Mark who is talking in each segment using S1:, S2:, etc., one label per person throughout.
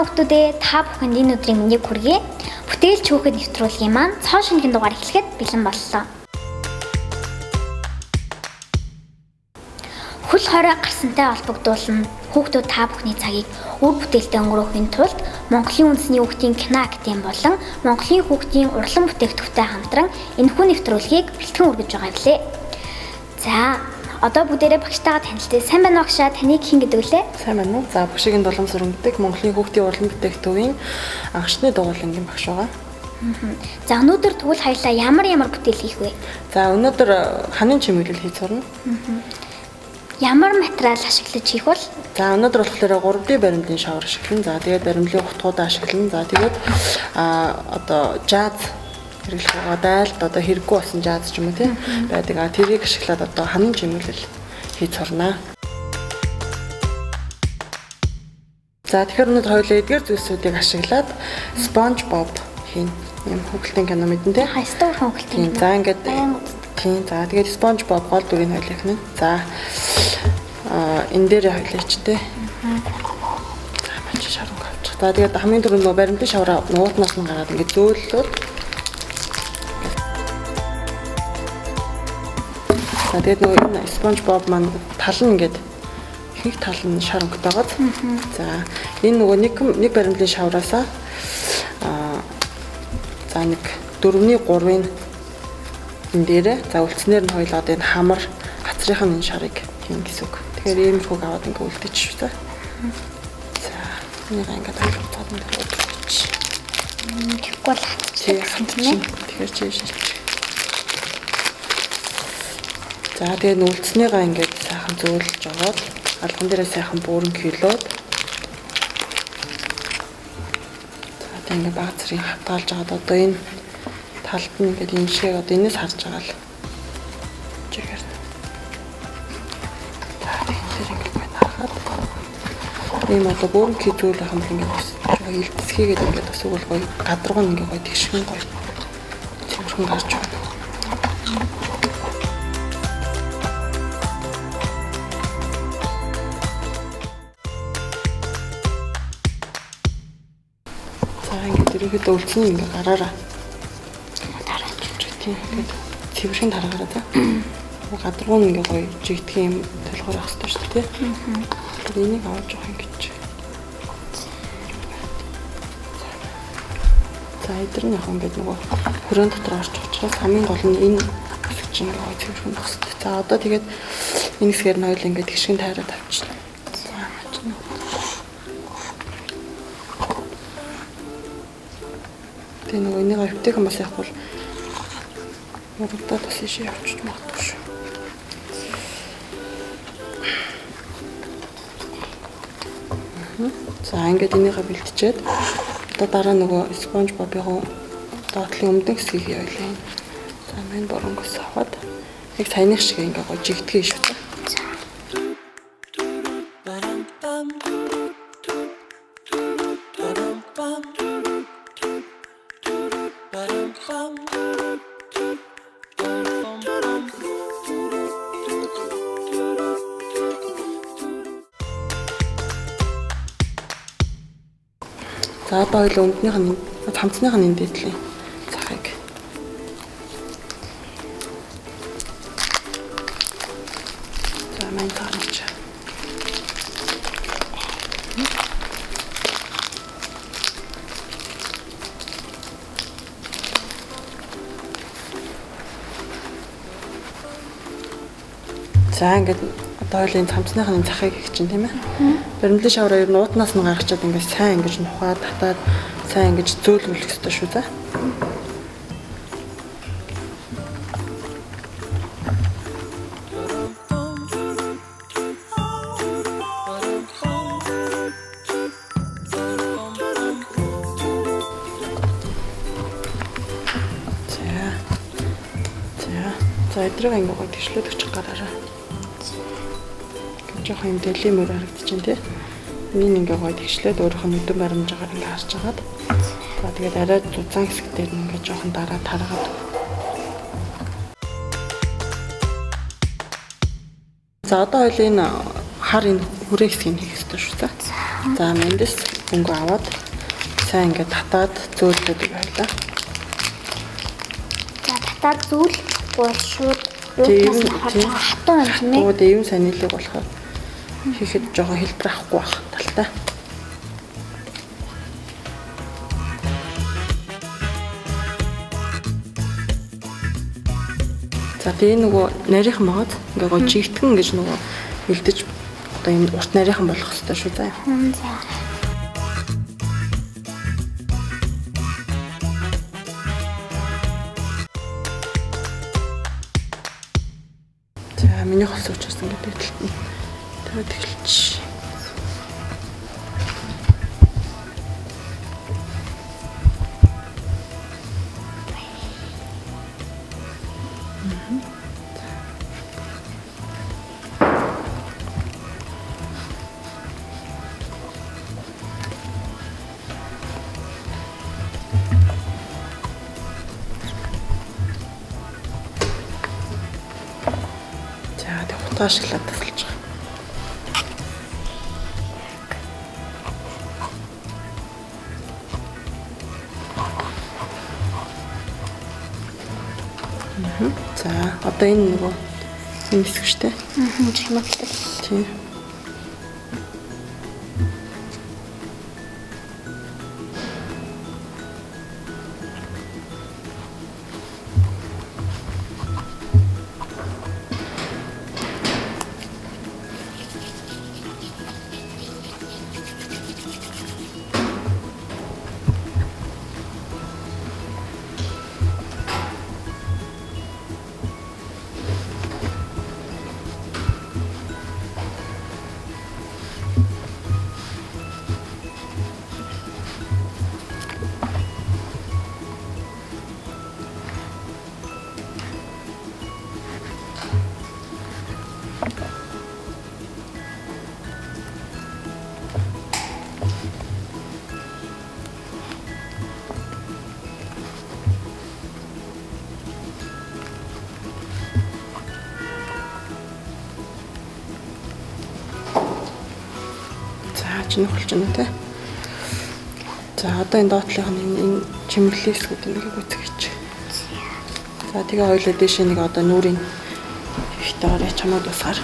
S1: хүүхдүүдээ та бүхэнд энэ өдрийн мэндийг хүргэе. Бүтээлч хүүхэд нэвтрүүлгийн маань цоо шинэхэн дугаар эхлэхэд бэлэн боллоо. Хөл хорой гарсантай холбогдуулан хүүхдүүд та бүхний цагийг үр бүтээлтэй өнгөрөөхийн тулд Монголын үндэсний хүүхдийн кино академи болон Монголын хүүхдийн урлан бүтээгдэхүүнтэй хамтран энэхүү нэвтрүүлгийг бэлтгэн үргэж байгаа билээ. За, одоо бүгдээрээ багштайгаа танилцъя. Сайн байна уу багшаа? Таныг хэн гэдэг вүлээ?
S2: Сайн байна уу? За, багшийн долоом сүрэмдэг Монголын хүүхдийн урлан бүтээгдэхүүний анхны дугуйлангийн багш байгаа.
S1: За, өнөөдөр тэгвэл хоёлаа ямар бүтээл хийх вэ?
S2: За, өнөөдөр ханын чимэглэл хийж сурна.
S1: Ямар материал ашиглаж хийх бол?
S2: За, өнөөдөр болохоор 3D баримлын шавар ашиглана. За, тэгээд баримлын утгуудаа ашиглана. За, тэгээд одоо жаз хэрэглэх байгаа дайлд одоо хэрэггүй болсон жаз ч юм уу тийм байдаг. Тэрийг ашиглаад одоо ханын чимэглэл хийж сурнаа. За, тэгэхээр өнөөдөр хоёулаа эдгээр зүйлсүүдийг ашиглаад SpongeBob хийн. Юм хүүхдийн кино мэдэн тийм.
S1: Хайстуур хүүхдийн кино.
S2: За, ингээд тийм. За, тэгээд SpongeBob гол дүрийг хоёулаа хийнэ. За, энэ дээр хоёулаа ч тийм. За, мань шаруу авчих. За, тэгээд хамгийн түрүүнд нөгөө баримтын шавраа нуутнаас нь гараад ингээд зөөллөөл. За, тэгээд нөгөө энэ SpongeBob маань тал нь ингээд их тал нь шар өнгөтэйгээд. За, энэ нөгөө нэг баримтлын шавраасаа за нэг 4-ний 3-ын энэ дээрээ за үлдснээр нь хоёлоод энэ хамар гацрынх нь энэ шарыг хийн гэсэн үг. Тэгэхээр ийм хөөг аваад ингээд үлдээч шүү дээ. За, энийг ингээд ойлгоод энэ үлдээч.
S1: Тэгэхгүй л хатчихсан тийм ээ.
S2: Тэгэхээр чи шилж. За, тэгээд үлдснийгаа ингээд сайхан зөөлж аваад алган дээрээ сайхан бууран килоод ингээд баг зэрэг хатгаалж агаад одоо энэ талд нь ингээд энэ шиг одоо энэс харж байгаа л чигээр. За, энэ дээр ингээд байна харахад ийм одоо бууран кизүүл ахын ингээд илдэсхийгээд ингээд бас үгүй гоё гадаргуу ингээд гоё тэгшгэн гоё цэвэрхэн гарч байна. Ерөнхийдөө үлдсэн ингээ гараараа дараач тийм ингээд цэвэрхэн тараагаараа за гадаргуу нь ингээ гоё жигдэх юм толгоор авах хэрэгтэй шүү дээ тийм. Тэгэхээр энийг аваад жоох ингэж. За эдгээр нь яг ингээд нөгөө хөрөн дотор орж учраас хамгийн гол нь энэ хэсэг чинь ингээ гоё цэвэрхэн байх хэрэгтэй. За одоо тэгээд энэ хэсгээр нь хоёул ингээ тэгшгэн тайраад авчихна. Тэгээ нөгөө энийг аптекан бас явах бол урагдаад бас ийшээ явчих магадгүй шүү. За ингээд энийг бэлтжээд одоо дараа нөгөө SpongeBob-ийн доотлын өмнөд хэсгийг явуулъя. За мань боронгос аваад яг саяных шиг ингээ гоё жигдгээ шүү дээ. За одоо хоёул өмднийх нь хамтсных нь эндээдлээ. Цахыг. За мань таарч. За ингээд одоо хоёул энэ хамтсных нь цахыг их чинь тийм ээ. Баримтлын шавраа ер нь уутнаас нь гаргачаад ингээд сайн ингэж нухаад татаад сайн ингэж зөөлрүүлэх хэрэгтэй шүү за. За эдрийг ингээд гоё тэгшлээд өчг гараараа. Жохон юм дэлийн мөр харагдчихээн тий. Энийг ингээ гоё тэгшлээд өөрийнх нь өдөн баримжаагаар ингээ харж агаад. За тэгээд арай зузаан хэсэгтээ ингээ жохон дараа таргаад. За одоо хоёул энэ хар энэ хүрээ хэсгийг хийх хэрэгтэй шүү дээ. За мэндээс өнгө аваад сайн ингээд татаад зөөлдөг байлаа.
S1: За татаад зүүл бол шууд
S2: тийм
S1: хатуу юм тийм ээ.
S2: Тэгээд ийм санилэг болохоор хийхэд жоохон хэлбэр авахгүй байх талтай. За тэгээ нөгөө нарийнхан байгаад ингээ гоо жигтгэн гэж нөгөө бэлдэж одоо юм урт нарийнхан болох хэрэгтэй шүү заа.
S1: За.
S2: За миний холс учраас ингээд бэлтэн. Тэгээд эхэлчих. Ашиглаад тасалж байгаа. За одоо энэ нөгөө энэ хэсэг шүү дээ.
S1: Чимэгтэй.
S2: Тийм. Чинь болж байна те. За одоо энэ доотлынх нь энэ чимэглэлийн хэсгүүд нэг гүцгэж. За тэгээ хоёулаа дээшээ нэг одоо нүрийн ихтэй орой чамд усаар.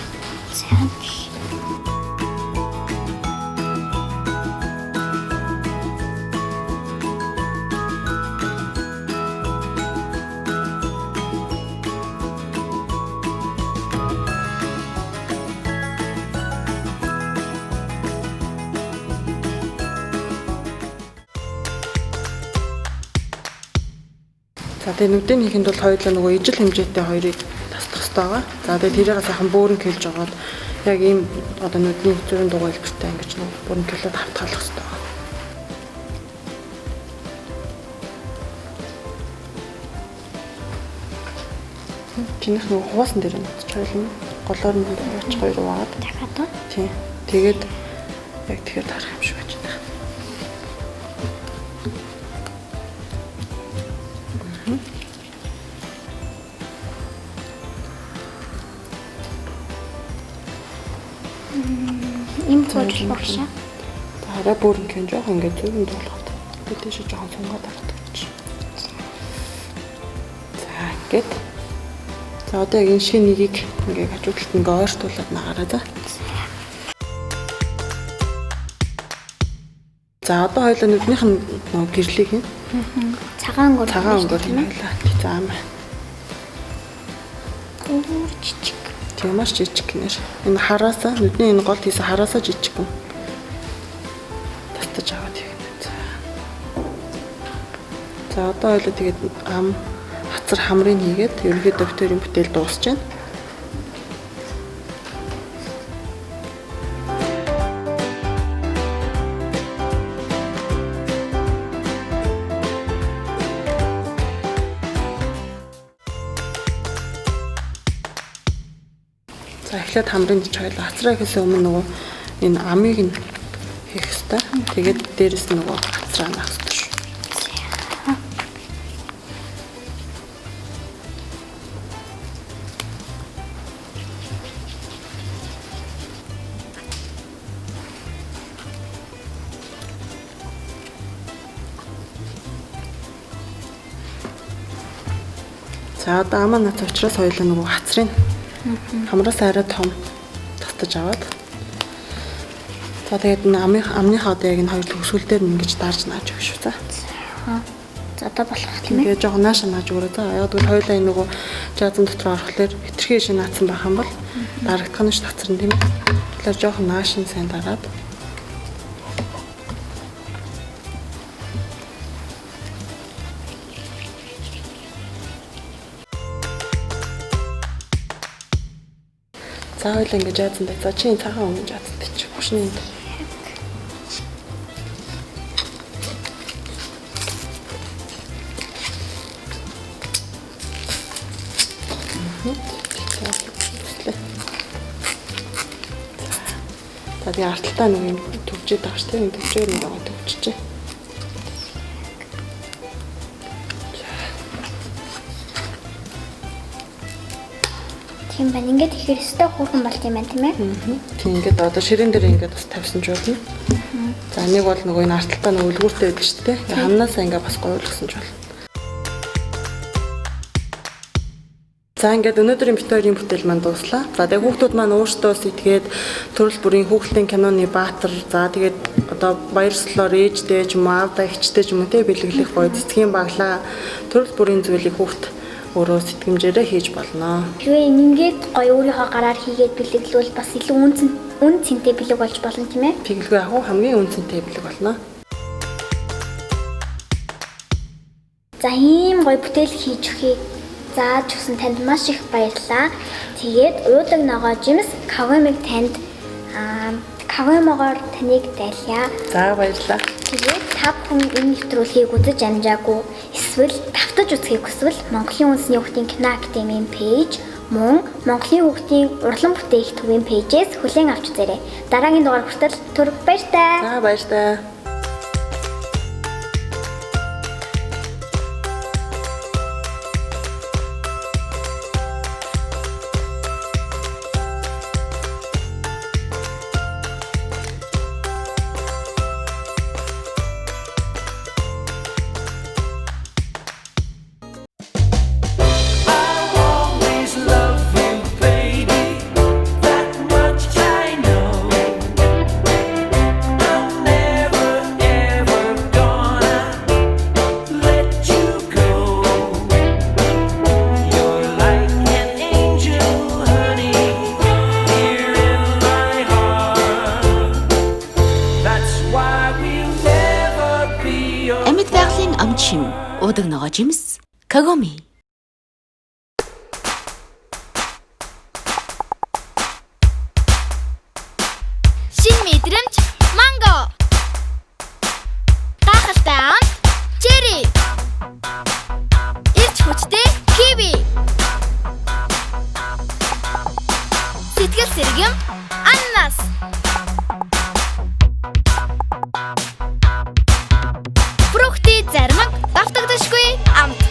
S2: За тэгээ нүдэн хийхэд бол хоёулаа нөгөө ижил хэмжээтэй хоёрыг тасдах хэрэгтэй байгаа. За тэгээ тэрийг сайхан бөөрн хэлж аваад яг ийм одоо нүдний зүрийн дугуй хэлбэртэй ингэж нөгөө бөөрн хэлээд хавтгаалах хэрэгтэй байгаа. Чинийх нөгөө хуваасан дээр нутж хоёул голоор нь яач хоёр аваад
S1: дахиад уу?
S2: Тийм. Тэгээд яг тэгэхээр тарах юм шиг байж байна.
S1: Им болж багшаа.
S2: Хараа бүрэн кэн жоох ингээд зүрхэнд болгоод тэтэйш жоохон сунгаад авдаг гэж. За ингээд. За одоо яг энэ шиг нэгийг ингээд хажуудалд ингээд ойртуулад нагараа за. За одоо хоёул нүднийх нь нөгөө гэрлийг хийн.
S1: Цагаан
S2: өнгөөр тийм байлаа. За амаа.
S1: Жижиг.
S2: Тийм маш жижиг гинэр. Энэ хараасаа нүдний энэ гол хийсэн хараасаа жижиг юм. Тастаж аваад явна. За. За одоо ойлоо тэгээд ам хацар хамрыг хийгээд ерөнхийдөө докторийн бүтээл дуусч байна. За эхлээд хамрын чойлоо хацраа хийсэн өмнө нөгөө энэ амыг нь хийх хэрэгтэй. Тэгээд дээрэс нь нөгөө хацраа наах хэрэгтэй шүү. За одоо амаа нац учраас хоёулаа нөгөө хацрын хамраас арай том татаж аваад. За тэгээд амныхаа одоо яг энэ хоёр төгсгөл дээр нь ингэж дарж нааж өгч шүү. За.
S1: За одоо болох тийм ээ.
S2: Тэгээд жоохон нааша нааж өгөрөө. За яг тэгвэл хоёулаа энэ нөгөө жазан дотор орохлоор хитрхи шин наацсан байх юм бол дарагдах нь ш татсан тийм ээ. Тэгэхээр жоохон наашин сайн дараад. За хоёул ингэж яатсан бай. За чи цагаан өнгө яатсан бич. Хушны. За тэгээ арталтаа нэг юм төвчээд байгаа ш тийм төвчээр нэг байгаа төвчжээ.
S1: Тийм байна. Ингээд ихээр өстой хүүхэн болт юм байна тийм ээ.
S2: Тийм ингээд одоо ширээн дээр ингээд бас тавьсан ч болно. За нэг бол нөгөө энэ арталтаа нөгөө үлгүүртэй байдаг шүү дээ. Хамнаасаа ингээд бас гоёлгосон ч болно. За ингээд өнөөдрийн битүүрийн бүтээл маань дууслаа. За тэгээ хүүхдүүд маань өөрсдөө сэтгэгээд төрөл бүрийн хүүхдийн киноны баатар за тэгээд одоо баярслоор ээжтэй ч юм уу аавда ихчтэй ч юм уу те бэлэглэх гоё цэцгийн баглаа төрөл бүрийн зүйлийг хүүхд өөрөө сэтгэмжээрээ хийж болно.
S1: Хэрвээ ингээд гоё өөрийнхөө гараар хийгээд бэлэглвэл бас илүү үн цэнтэй бэлэг болж болно тийм ээ.
S2: Тэгэлгүй яг хамгийн үн цэнтэй бэлэг болно.
S1: За ийм гоё бүтээл хийж өгье. Зааж өгсөн танд маш их баярлалаа. Тэгээд уудаг ногоо жимс Kawamig танд Kawamigоор таныг дайлаа.
S2: За баярлалаа.
S1: Тэгээд та бүхэн энэ нэвтрүүлгийг үзэж амжаагүй эсвэл давтаж үзхийг хүсвэл Монголын үндэсний хүүхдийн кино академийн пэйж мөн Монголын хүүхдийн урлан бүтээгдэхүүн пэйжээс хүлээн авч үзээрэй. Дараагийн дугаар хүртэл түр баяртай.
S2: За баяртай.
S3: уудаг ногоо жимс Kawamig.
S4: Шин мэдрэмж манго. Гахалтай ам черри. Ирч хүчтэй киви. Сэтгэл сэргэм ананас. Фрукти зармаг давтагдашгүй амт.